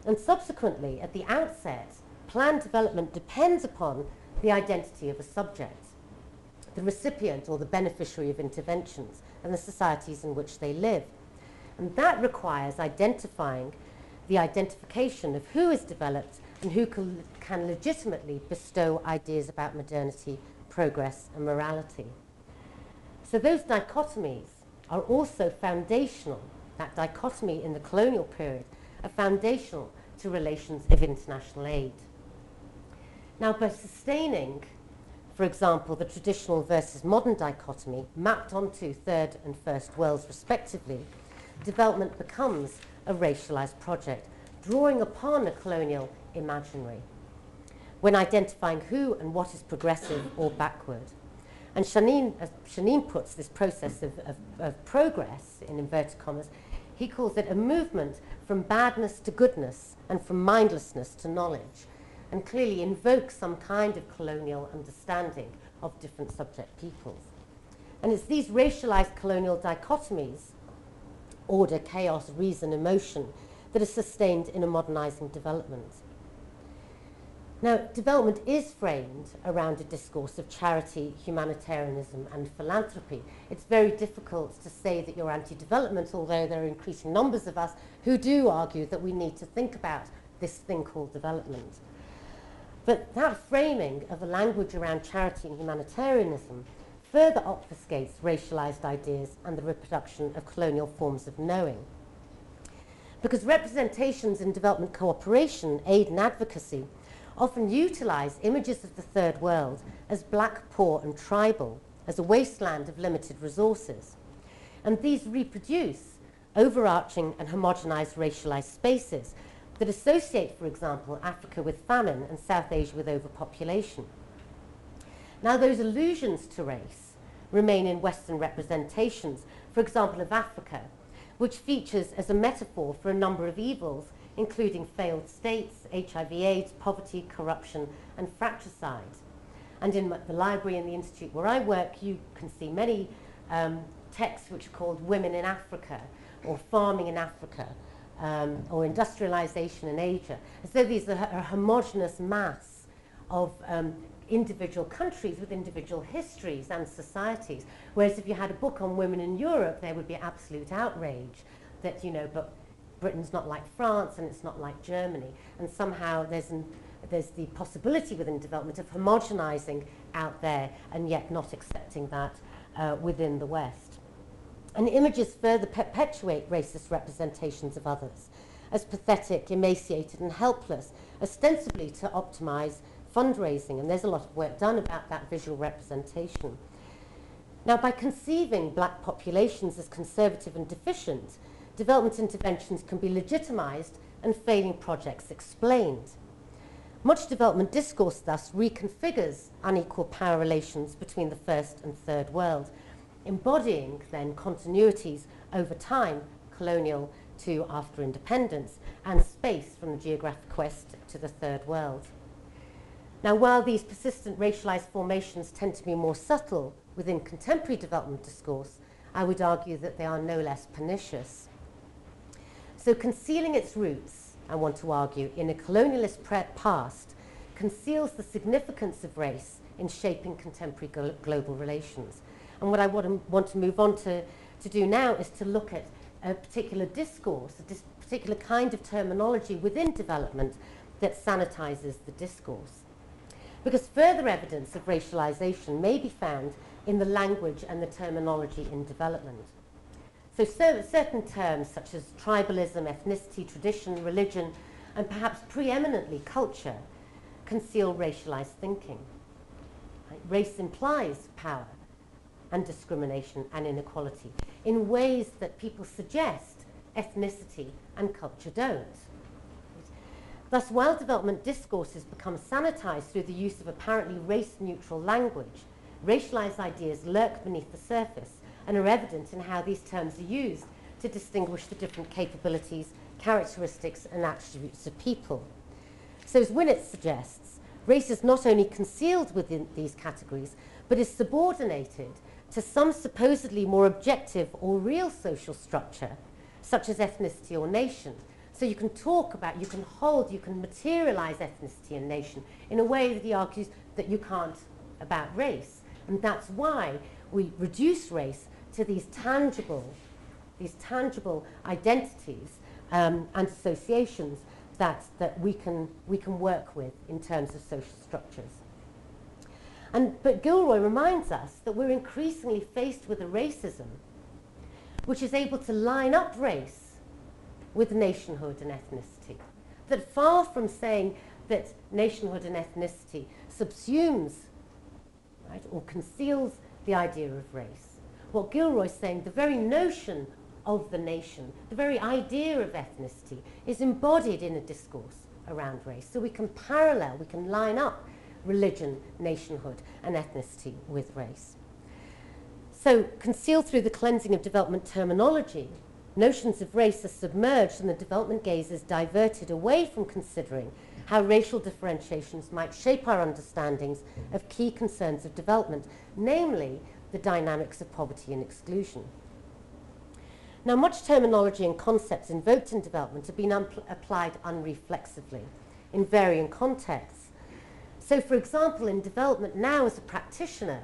And subsequently, at the outset, planned development depends upon the identity of a subject, the recipient or the beneficiary of interventions, and the societies in which they live. And that requires identifying the identification of who is developed and who can legitimately bestow ideas about modernity, progress, and morality. So those dichotomies are also foundational, that dichotomy in the colonial period, are foundational to relations of international aid. Now, by sustaining, for example, the traditional versus modern dichotomy mapped onto third and first worlds respectively, development becomes a racialized project, drawing upon a colonial imaginary when identifying who and what is progressive or backward. And Shaneen puts this process of progress, in inverted commas, he calls it a movement from badness to goodness and from mindlessness to knowledge, and clearly invokes some kind of colonial understanding of different subject peoples. And it's these racialized colonial dichotomies, order, chaos, reason, emotion, that are sustained in a modernizing development. Now, development is framed around a discourse of charity, humanitarianism, and philanthropy. It's very difficult to say that you're anti-development, although there are increasing numbers of us who do argue that we need to think about this thing called development. But that framing of a language around charity and humanitarianism further obfuscates racialized ideas and the reproduction of colonial forms of knowing. Because representations in development cooperation, aid and advocacy often utilize images of the third world as black, poor and tribal, as a wasteland of limited resources. And these reproduce overarching and homogenized racialized spaces that associate, for example, Africa with famine and South Asia with overpopulation. Now, those allusions to race remain in Western representations, for example, of Africa, which features as a metaphor for a number of evils, including failed states, HIV/AIDS, poverty, corruption, and fratricide. And in the library and the institute where I work, you can see many texts which are called Women in Africa, or Farming in Africa, or Industrialization in Asia. And so these are a homogeneous mass of individual countries with individual histories and societies. Whereas if you had a book on women in Europe, there would be absolute outrage that, you know, but Britain's not like France and it's not like Germany. And somehow there's the possibility within development of homogenizing out there and yet not accepting that within the West. And images further perpetuate racist representations of others as pathetic, emaciated and helpless, ostensibly to optimize fundraising. And there's a lot of work done about that visual representation. Now, by conceiving black populations as conservative and deficient, development interventions can be legitimized and failing projects explained. Much development discourse thus reconfigures unequal power relations between the first and third world, embodying then continuities over time, colonial to after independence, and space from the geographic west to the third world. Now, while these persistent racialized formations tend to be more subtle within contemporary development discourse, I would argue that they are no less pernicious. So concealing its roots, I want to argue, in a colonialist past conceals the significance of race in shaping contemporary global relations. And what I want to move on to do now is to look at a particular discourse, a particular kind of terminology within development that sanitizes the discourse. Because further evidence of racialization may be found in the language and the terminology in development. So certain terms such as tribalism, ethnicity, tradition, religion, and perhaps preeminently culture conceal racialized thinking. Right? Race implies power and discrimination and inequality in ways that people suggest ethnicity and culture don't. Thus, while development discourses become sanitized through the use of apparently race-neutral language, racialized ideas lurk beneath the surface and are evident in how these terms are used to distinguish the different capabilities, characteristics, and attributes of people. So as Winnett suggests, race is not only concealed within these categories, but is subordinated to some supposedly more objective or real social structure, such as ethnicity or nation. So you can talk about, you can hold, you can materialize ethnicity and nation in a way that he argues that you can't about race. And that's why we reduce race to these tangible identities and associations that we can work with in terms of social structures. But Gilroy reminds us that we're increasingly faced with a racism which is able to line up race with nationhood and ethnicity. That far from saying that nationhood and ethnicity subsumes, right, or conceals the idea of race, what Gilroy's saying, the very notion of the nation, the very idea of ethnicity is embodied in a discourse around race. So we can parallel, we can line up religion, nationhood, and ethnicity with race. So, concealed through the cleansing of development terminology, notions of race are submerged and the development gaze is diverted away from considering how racial differentiations might shape our understandings of key concerns of development, namely the dynamics of poverty and exclusion. Now, much terminology and concepts invoked in development have been applied unreflexively in varying contexts. So, for example, in development now as a practitioner,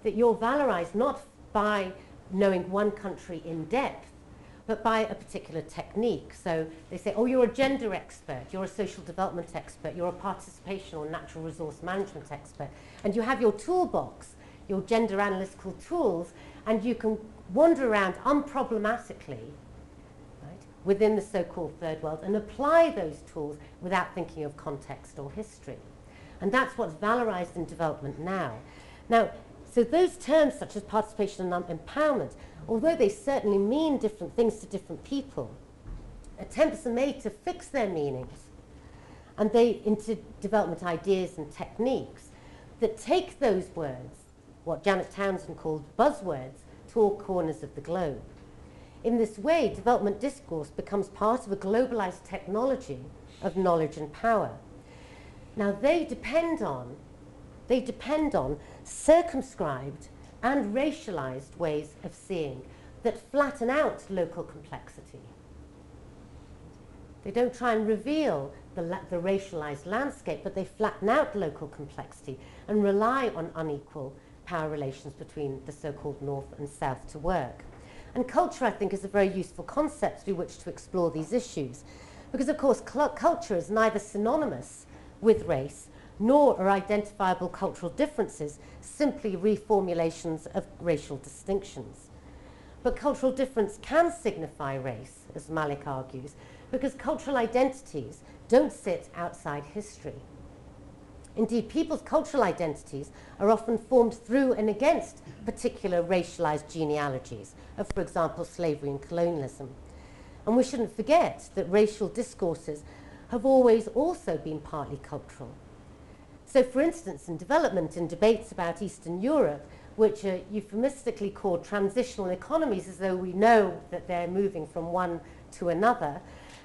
that you're valorized not by knowing one country in depth, but by a particular technique. So they say, oh, you're a gender expert, you're a social development expert, you're a participation or natural resource management expert, and you have your toolbox, your gender analytical tools, and you can wander around unproblematically, right, within the so-called third world and apply those tools without thinking of context or history. And that's what's valorized in development now. Now, so those terms such as participation and empowerment, although they certainly mean different things to different people, attempts are made to fix their meanings and into development ideas and techniques that take those words, what Janet Townsend called buzzwords, to all corners of the globe. In this way, development discourse becomes part of a globalized technology of knowledge and power. Now, they depend on circumscribed and racialized ways of seeing that flatten out local complexity. They don't try and reveal the racialized landscape, but they flatten out local complexity and rely on unequal power relations between the so-called North and South to work. And culture, I think, is a very useful concept through which to explore these issues, because, of course, culture is neither synonymous with race nor are identifiable cultural differences simply reformulations of racial distinctions. But cultural difference can signify race, as Malik argues, because cultural identities don't sit outside history. Indeed, people's cultural identities are often formed through and against particular racialized genealogies of, for example, slavery and colonialism. And we shouldn't forget that racial discourses have always also been partly cultural. So, for instance, in development, in debates about Eastern Europe, which are euphemistically called transitional economies, as though we know that they're moving from one to another,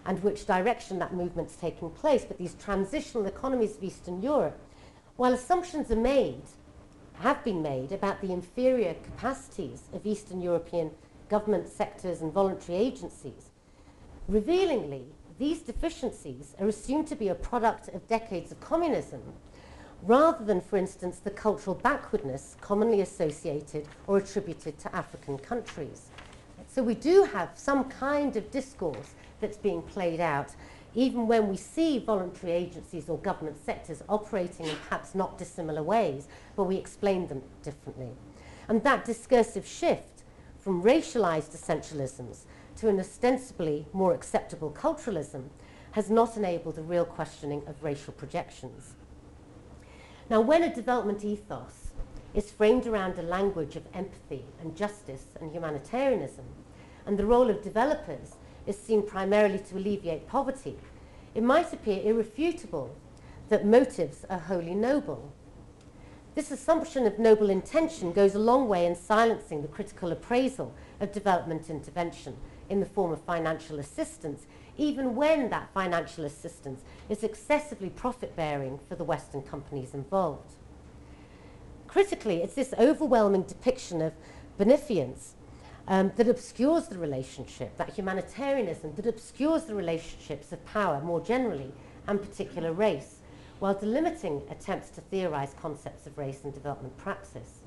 and which direction that movement's taking place, but these transitional economies of Eastern Europe, while assumptions have been made about the inferior capacities of Eastern European government sectors and voluntary agencies, revealingly, these deficiencies are assumed to be a product of decades of communism, rather than, for instance, the cultural backwardness commonly associated or attributed to African countries. So we do have some kind of discourse that's being played out, even when we see voluntary agencies or government sectors operating in perhaps not dissimilar ways, but we explain them differently. And that discursive shift from racialized essentialisms to an ostensibly more acceptable culturalism has not enabled a real questioning of racial projections. Now, when a development ethos is framed around a language of empathy and justice and humanitarianism, and the role of developers is seen primarily to alleviate poverty, it might appear irrefutable that motives are wholly noble. This assumption of noble intention goes a long way in silencing the critical appraisal of development intervention in the form of financial assistance, even when that financial assistance is excessively profit-bearing for the Western companies involved. Critically, it's this overwhelming depiction of beneficence that obscures the relationship, that humanitarianism that obscures the relationships of power more generally and particular race, while delimiting attempts to theorize concepts of race and development praxis.